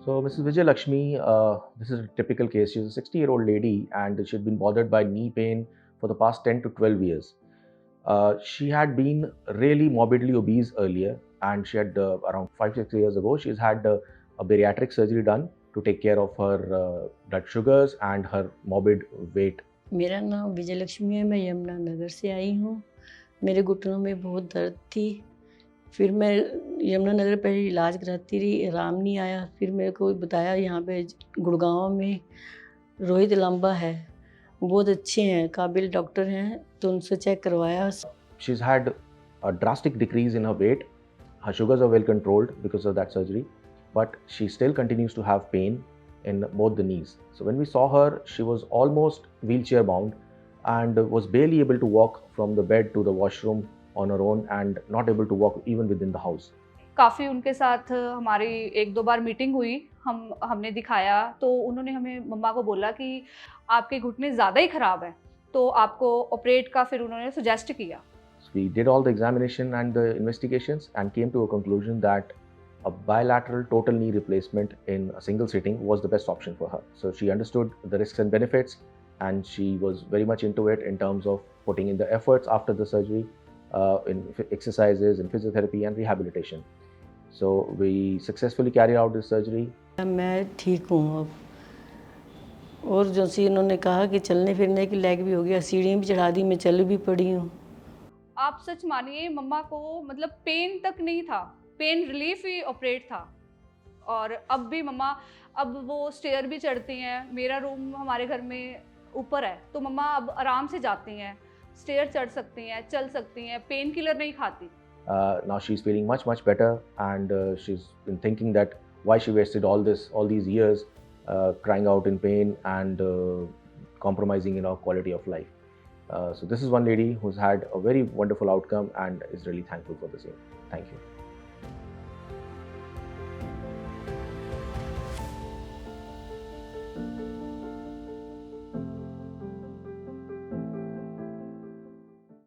So, Mrs. Vijay Luxmi, this is a typical case. She's a 60-year-old lady and she'd been bothered by knee pain for the past 10 to 12 years. She had been really morbidly obese earlier, and she had around 5-6 years ago, she's had a bariatric surgery done to take care of her blood sugars and her morbid weight. मेरा नाम विजय लक्ष्मी है। मैं यमुनानगर से आई हूँ। मेरे घुटनों में बहुत दर्द थी। फिर मैं यमुनानगर पहले इलाज कराती रही, आराम नहीं आया। फिर मेरे को बताया यहाँ पे गुड़गांव में रोहित लांबा है, बहुत अच्छे हैं, काबिल डॉक्टर हैं, तो उनसे चेक करवाया। She's had a drastic decrease in her weight. Her sugars are well controlled because of that surgery, but she still continues to have pain in both the knees. So when we saw her, she was almost wheelchair bound and was barely able to walk from the bed to the washroom on her own and not able to walk even within the house. काफ़ी उनके साथ हमारी 1-2 बार meeting हुई, हमने दिखाया, तो उन्होंने हमें मम्मा को बोला कि आपके घुटने ज़्यादा ही ख़राब हैं, तो आपको ऑपरेट का फिर उन्होंने सजेस्ट किया। We did all the examination and the investigations and came to a conclusion that a bilateral total knee replacement in a single sitting was the best option for her. So she understood the risks and benefits, and she was very much into it in terms of putting in the efforts after the surgery, in exercises, in physiotherapy and rehabilitation. So we successfully carried out this surgery. मैं ठीक हूँ अब, और जैसे इन्होंने कहा कि चलने फिरने की लायक भी हो गया, सीढ़ी भी चढ़ा दी, मैं चल भी पड़ी हूँ। आप सच मानिए मम्मा को मतलब पेन तक नहीं था, पेन रिलीफ ही ऑपरेट था। और अब भी मम्मा अब वो स्टेयर भी चढ़ती हैं। मेरा रूम हमारे घर में ऊपर है, तो मम्मा अब आराम से जाती हैं, स्टेयर चढ़ सकती हैं, चल सकती हैं, पेन किलर नहीं खाती। Now she's feeling much better, and she's been thinking that why she wasted all these years crying out in pain and compromising in our quality of life. So this is one lady who's had a very wonderful outcome and is really thankful for the same. Thank you.